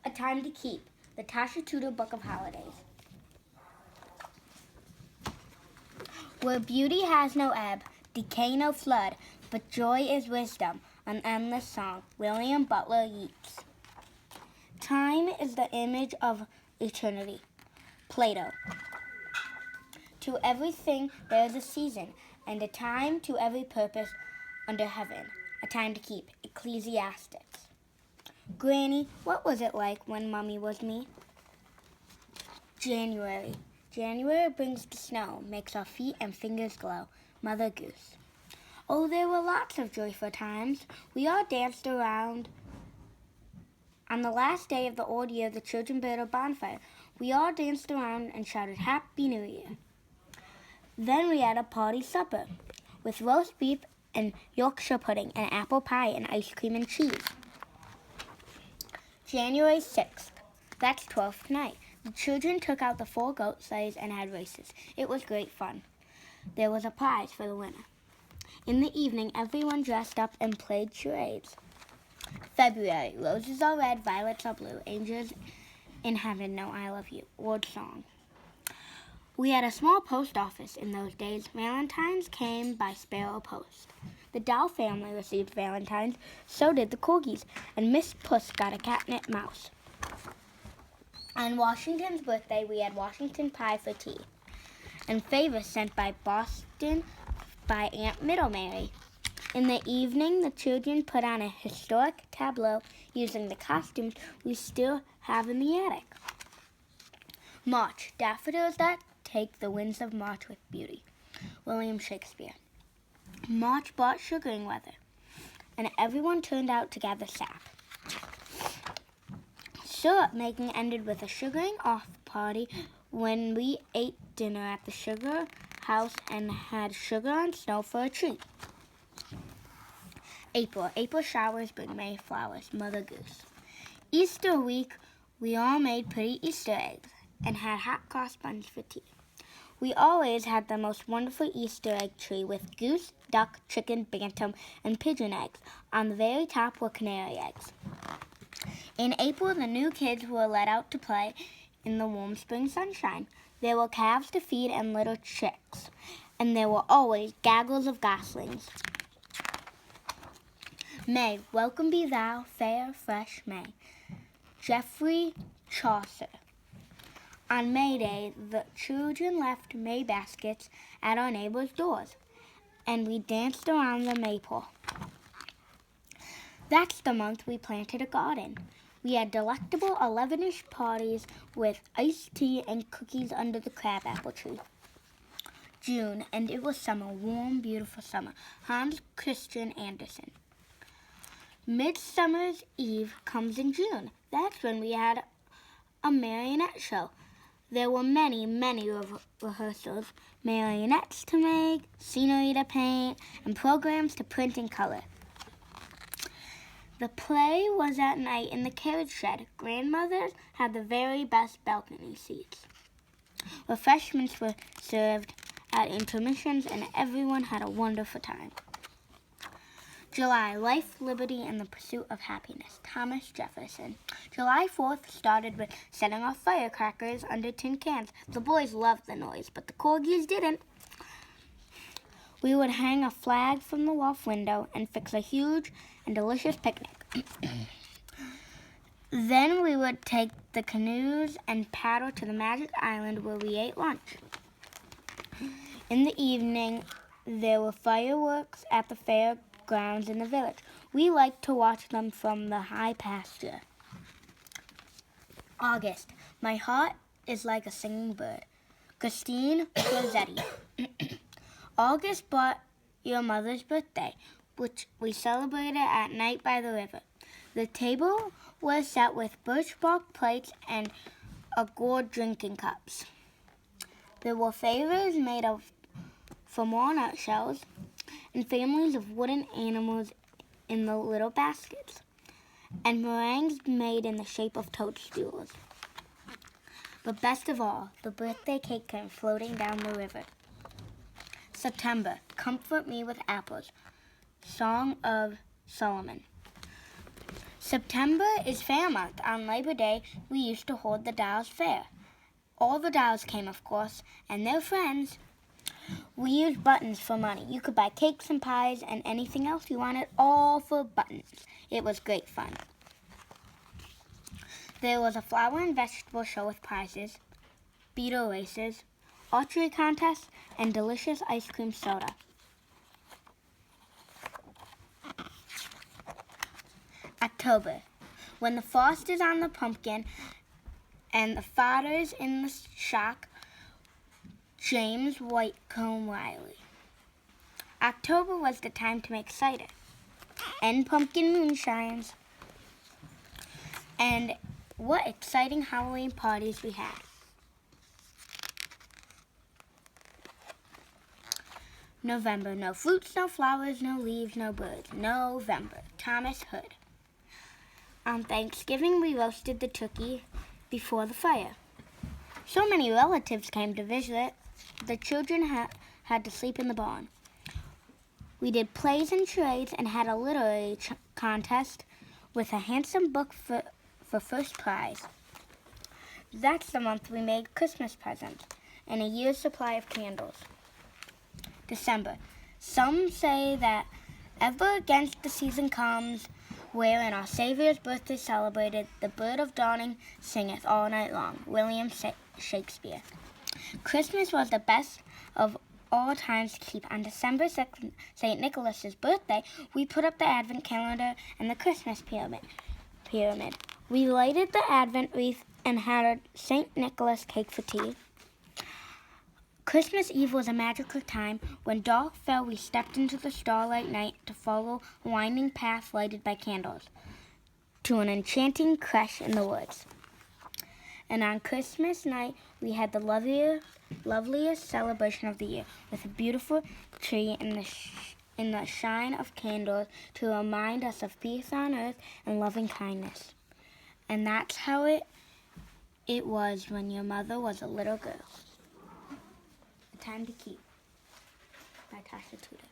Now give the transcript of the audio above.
A Time to Keep, the Tasha Tudor Book of Holidays. Where beauty has no ebb, decay no flood, but joy is wisdom, an endless song. William Butler Yeats. Time is the image of eternity. Plato. To everything there is a season, and a time to every purpose under heaven. A time to keep. Ecclesiastics. Granny, what was it like when Mummy was me? January. January brings the snow, makes our feet and fingers glow. Mother Goose. Oh, there were lots of joyful times. We all danced around. On the last day of the old year, the children built a bonfire. We all danced around and shouted, Happy New Year. Then we had a party supper with roast beef and Yorkshire pudding and apple pie and ice cream and cheese. January 6th. That's 12th night. The children took out the 4 goat sleighs and had races. It was great fun. There was a prize for the winner. In the evening, everyone dressed up and played charades. February. Roses are red, violets are blue. Angels in heaven know I love you. Old song. We had a small post office in those days. Valentines came by sparrow post. The Dow family received Valentines, so did the Corgis, and Miss Puss got a catnip mouse. On Washington's birthday, we had Washington pie for tea, and favors sent by Boston by Aunt Middlemary. In the evening, the children put on a historic tableau using the costumes we still have in the attic. March. Daffodils that take the winds of March with beauty. William Shakespeare. March brought sugaring weather, and everyone turned out to gather sap. Syrup making ended with a sugaring off party when we ate dinner at the sugar house and had sugar on snow for a treat. April. April showers bring May flowers. Mother Goose. Easter week, we all made pretty Easter eggs and had hot cross buns for tea. We always had the most wonderful Easter egg tree with goose, duck, chicken, bantam, and pigeon eggs. On the very top were canary eggs. In April, the new kids were let out to play in the warm spring sunshine. There were calves to feed and little chicks, and there were always gaggles of goslings. May. Welcome be thou, fair, fresh May. Geoffrey Chaucer. On May Day, the children left May baskets at our neighbors' doors, and we danced around the maypole. That's the month we planted a garden. We had delectable 11-ish parties with iced tea and cookies under the crabapple tree. June, and it was summer, warm, beautiful summer. Hans Christian Andersen. Midsummer's Eve comes in June. That's when we had a marionette show. There were many, many rehearsals, marionettes to make, scenery to paint, and programs to print and color. The play was at night in the carriage shed. Grandmothers had the very best balcony seats. Refreshments were served at intermissions, and everyone had a wonderful time. July. Life, liberty, and the pursuit of happiness. Thomas Jefferson. July 4th started with setting off firecrackers under tin cans. The boys loved the noise, but the Corgis didn't. We would hang a flag from the loft window and fix a huge and delicious picnic. Then we would take the canoes and paddle to the magic island where we ate lunch. In the evening, there were fireworks at the fairgrounds in the village. We liked to watch them from the high pasture. August. My heart is like a singing bird. Christine Rossetti. August brought your mother's birthday, which we celebrated at night by the river. The table was set with birch bark plates and gourd drinking cups. There were favors made from walnut shells and families of wooden animals in the little baskets, and meringues made in the shape of toadstools. But best of all, the birthday cake came floating down the river. September. Comfort me with apples. Song of Solomon. September is Fair Month. On Labor Day, we used to hold the Dolls Fair. All the dolls came, of course, and their friends. We used buttons for money. You could buy cakes and pies and anything else you wanted, all for buttons. It was great fun. There was a flower and vegetable show with prizes, beetle races, archery contests, and delicious ice cream soda. October, when the frost is on the pumpkin and the fodder's in the shock. James Whitcomb Riley. October was the time to make cider and pumpkin moonshines. And what exciting Halloween parties we had. November, no fruits, no flowers, no leaves, no birds. November, Thomas Hood. On Thanksgiving, we roasted the turkey before the fire. So many relatives came to visit. The children had to sleep in the barn. We did plays and charades and had a literary contest with a handsome book for first prize. That's the month we made Christmas presents and a year's supply of candles. December. Some say that ever against the season comes, wherein our Savior's birthday celebrated, the bird of dawning singeth all night long. William Shakespeare. Christmas was the best of all times to keep. On December 6th, St. Nicholas's birthday, we put up the Advent calendar and the Christmas pyramid. We lighted the Advent wreath and had a St. Nicholas cake for tea. Christmas Eve was a magical time. When dark fell, we stepped into the starlight night to follow a winding path lighted by candles to an enchanting creche in the woods. And on Christmas night, we had the loveliest celebration of the year, with a beautiful tree in the shine of candles to remind us of peace on earth and loving kindness. And that's how it was when your mother was a little girl. A Time to Keep by Tasha Tudor.